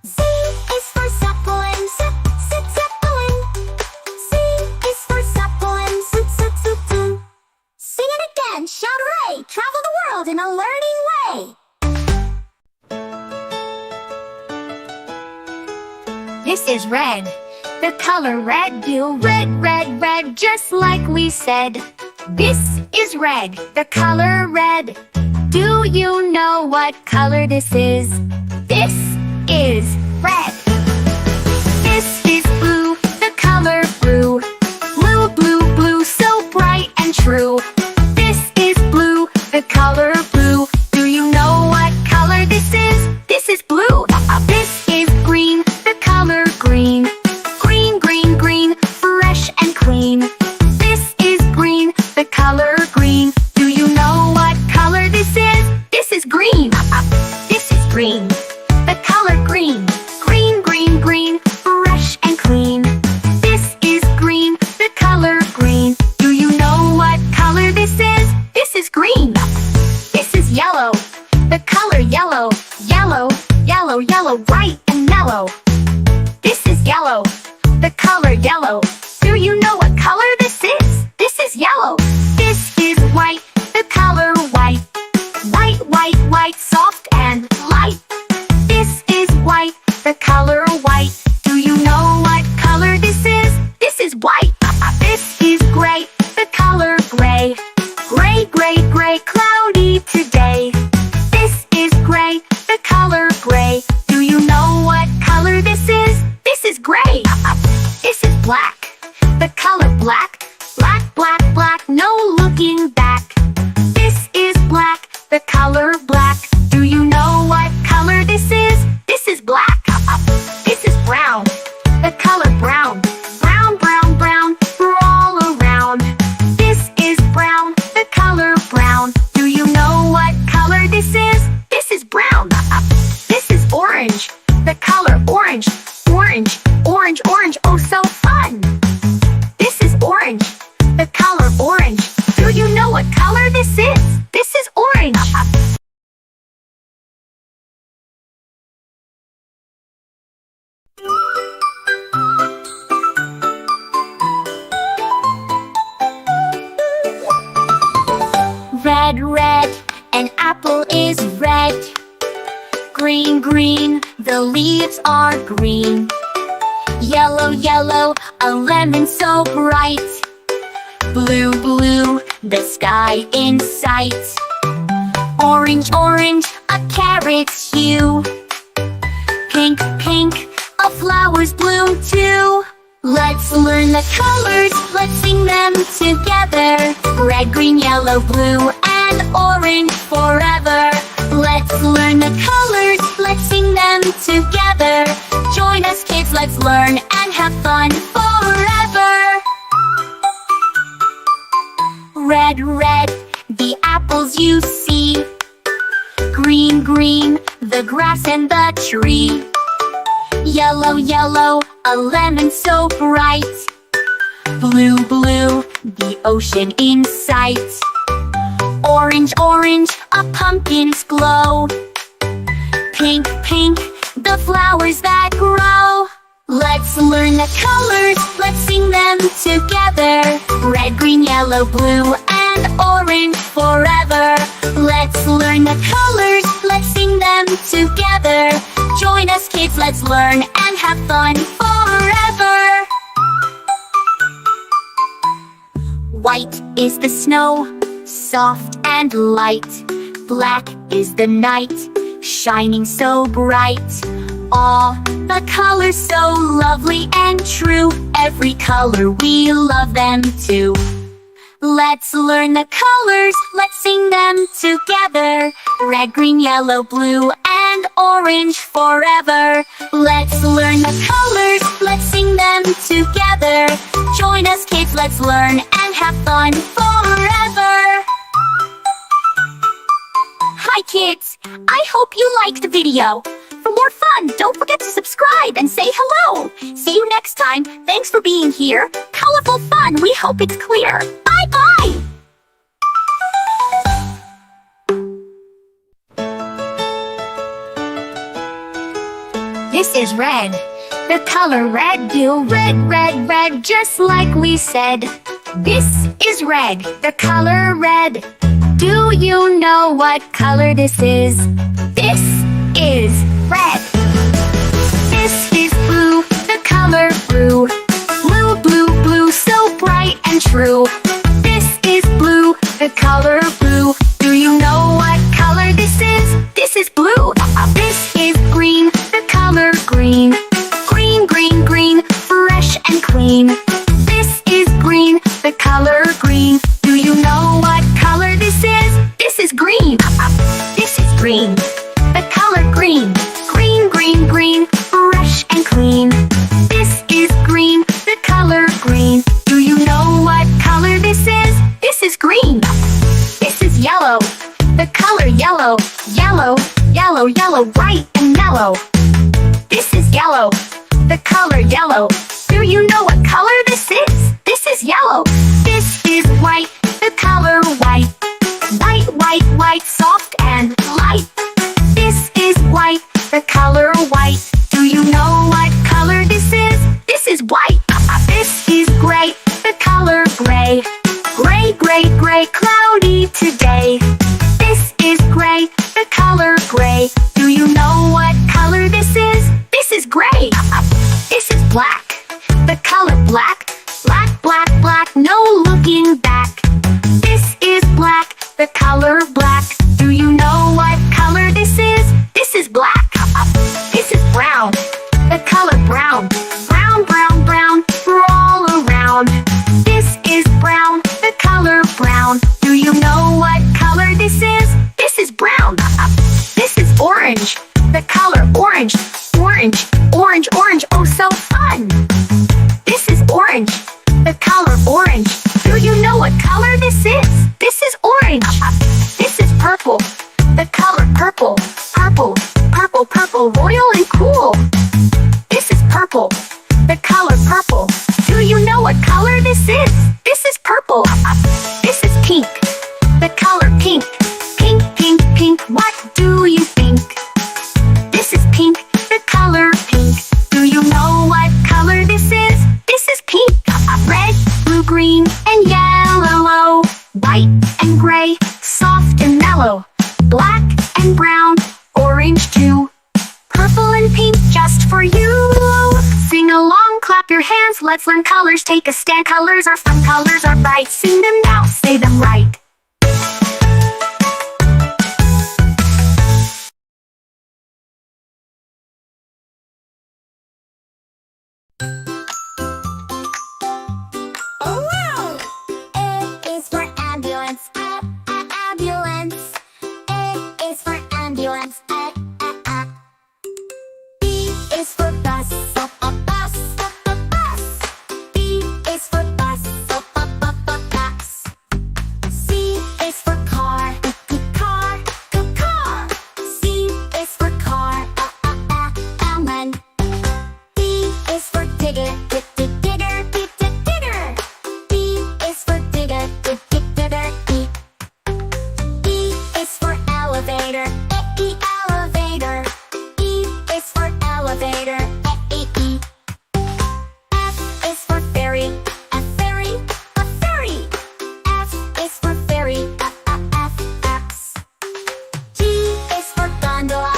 Z is for Zeppelin, Zeppelin. Z is for Zeppelin, Zoom. Sing it again, shout hooray! Travel the world in a learning way. This is red. The color red, do red, red, red, just like we said. This is red. The color red. Do you know what color this is? This is red. This is blue. The color blue. Blue, blue, blue, so bright and true. This is blue. The color blue. Do you know what color this is? This is blue. This is green. The color green. Green, green, green, fresh and clean. This is green. The color green. Do you know what color this is? This is green. This is green. The color green. Green, green, green, fresh and clean. This is green. The color green. Do you know what color this is? This is green. This is yellow. The color yellow. Yellow, yellow, yellow, bright and mellow. This is yellow. The color yellow. Do you know what color this is? This is yellow. This is white. The color white. White, white, white, soft and light. This is white. The color white. Do you know what color this is? This is white. This is gray. The color gray. Gray, gray, gray, cloudy today. This is gray. The color gray. Do you know what color this is? This is gray. This is black. The color black. Black, black, black, no looking back. This is black. The color black. Do you know what color this is? This is black. This is brown. The color brown. Brown, brown, brown, all around. This is brown. The color brown. Do you know what color this is? This is brown. This is orange. The color orange. Orange, orange, orange, oh so fun! This is orange. The color orange. Do you know what color this is? This is orange. Red, red, an apple is red. Green, green, the leaves are green. Yellow, yellow, a lemon so bright. Blue, blue, the sky in sight. Orange, orange, a carrot's hue. Pink, pink, a flower's bloom too. Let's learn the colors, let's sing them together. Red, green, yellow, blue, and orange forever. Let's learn the colors, let's sing them together. Join us kids, let's learn and have fun forever. Red, red, the apples you see. Green, green, the grass and the tree. Yellow, yellow, a lemon so bright. Blue, blue, the ocean in sight. Orange, orange, a pumpkin's glow. Pink, pink, the flowers that grow. Let's learn the colors, let's sing them together. Red, green, yellow, blue, and orange forever. Let's learn the colors, let's sing them together. Join us kids, let's learn and have fun forever. White is the snow, soft and light. Black is the night, shining so bright. All the colors so lovely and true. Every color we love them too. Let's learn the colors, let's sing them together. Red, green, yellow, blue, and orange forever. Let's learn the colors, let's sing them together. Join us kids, let's learn and have fun forever. Hi kids, I hope you liked the video. For more fun, don't forget to subscribe and say hello. See you next time. Thanks for being here. Colorful fun, we hope it's clear. Bye-bye! This is red. The color red, do red, red, red, just like we said. This is red. The color red. Do you know what color this is? This is red. This is blue. The color blue. Blue, blue, blue, so bright and true. This is blue. The color blue. Do you know what color this is? This is blue. This is green. The color green. Green, green, green, fresh and clean. This is green. The color green. Do you know what color this is? This is green. This is green. The color green. Green, green, green, fresh and clean. This is green. The color green. Do you know what color this is? This is green. This is yellow. The color yellow. Yellow, yellow, yellow, bright and mellow. This is yellow. The color yellow. Do you know what color this is? This is yellow. This is white. The color white. White, white, white, soft and light. This is white. The color white. Do you know what color this is? This is white. This is gray. The color gray. Gray, gray, gray, cloudy today. This is gray. The color gray. Do you know what color this is? This is gray. This is black. The color black. Black, black, black, no looking back. This is black. The color black. Do you know what color this is? This is black. This is brown. The color brown. Brown, brown, brown, all around. This is brown. The color brown. Do you know what color this is? This is brown. This is orange. The color orange. Orange, orange, orange, oh so fun. This is orange. The color orange. Do you know what color this is? This is orange. This is purple. The color purple. Purple, purple, purple, royal and cool. This is purple. The color purple. Do you know what color this is? This is purple. This is pink. The color pink. Pink, pink, pink, what do you think? This is pink. The color pink. Do you know what color this is? This is pink. Red, blue, green, and yellow. White and gray, soft and mellow. Black and brown, orange too. Purple and pink just for you. Sing along, clap your hands, let's learn colors. Take a stand, colors are fun, colors are bright. Sing them now, say them right. A is for ambulance. Ambulance. A is for ambulance. B is for bus. Bus. Bus. B is for bus. Bus. C is for car. Car. Car. C is for car. Almond. D is for digger. Digger. Digger. D is for digger. Digger. E is for elevator. Elevator. E is for elevator. E. F is for ferry. Ferry. Ferry. F is for ferry. F. G is for gondola.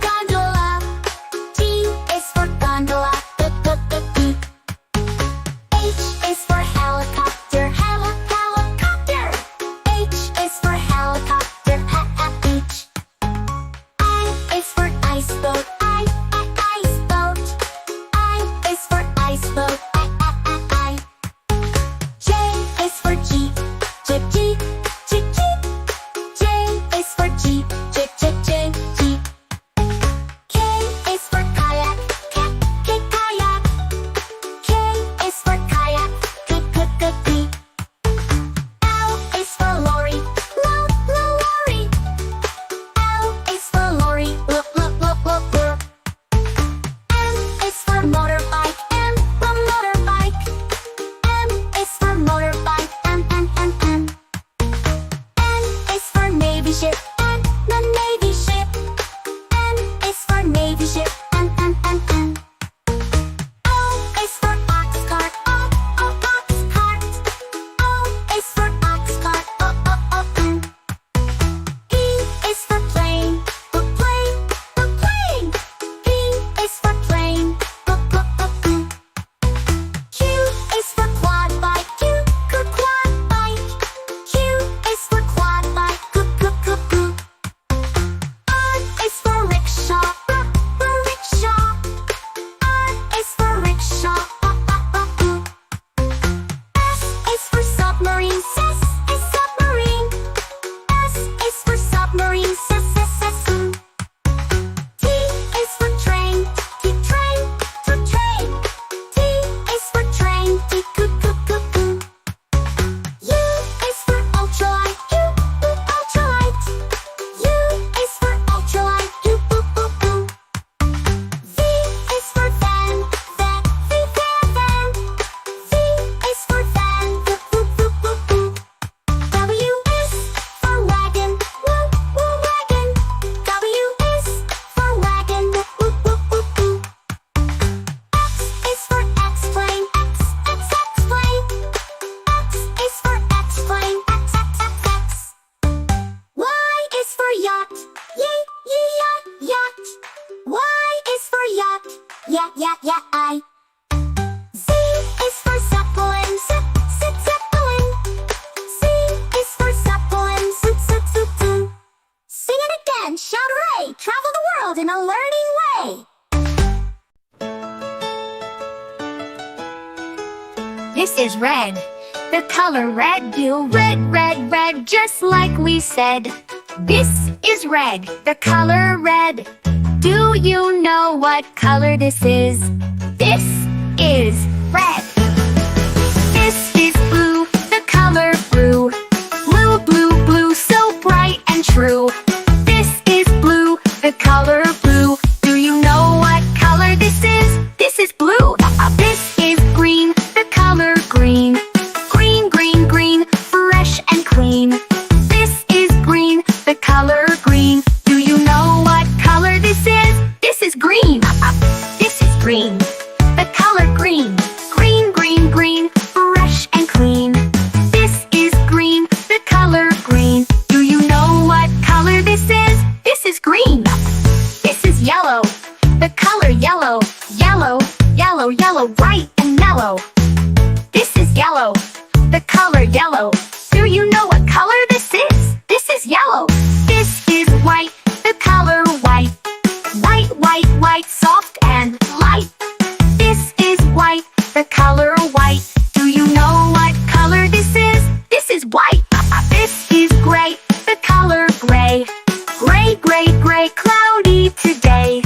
Gondola. G is for gondola. H is for helicopter. Helicopter. H is for helicopter. H. I is for ice boat. Ice boat. I is for ice boat. I. J is for jeep. Jeep. Jeep. J is for jeep. Jeep. K is for kayak. Kayak. K is for kayak. L is for lorry. Lorry. L is for lorry. M is for motorbike. Motorbike. M is for motorbike. M. N is for navy ship. Navy ship. N is for navy ship. N. I. Z is for Zeppelin, zip, zip, Zeppelin. Z is for Zeppelin, zip, zip, zip, zoom. Sing it again, shout hooray, travel the world in a learning way. This is red. The color red, do red, red, red, just like we said. This is red, the color red. Do you know what color this is? This is red. This is blue, the color blue. Blue, blue, blue, so bright and true. This is blue, the color blue. Do you know what color this is? This is blue. This is green, the color green. Green, green, green, fresh and clean. This is green, the color green. Do you know what color this is? This is green. This is green, the color green. Green, green, green, fresh and clean. This is green, the color green. Do you know what color this is? This is green. This is yellow, the color yellow. Yellow, yellow, yellow, bright and mellow. This is yellow, the color yellow. Do you know what color this is? This is yellow. This is white, the color white. White, white, white, soft and light. This is white, the color white. Do you know what color this is? This is white. This is gray, the color gray. Gray, gray, gray, cloudy today.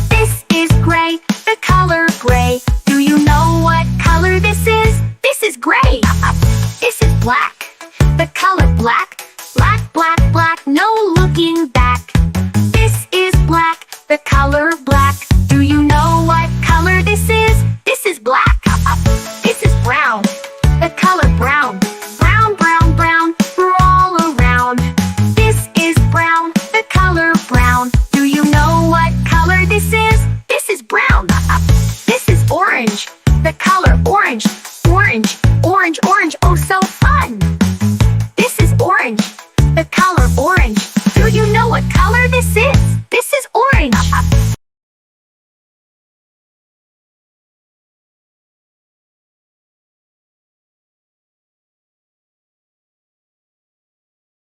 This is gray, the color gray. Do you know what color this is? This is gray. This is black, the color black. Black, black, black, no looking back. This is black, the color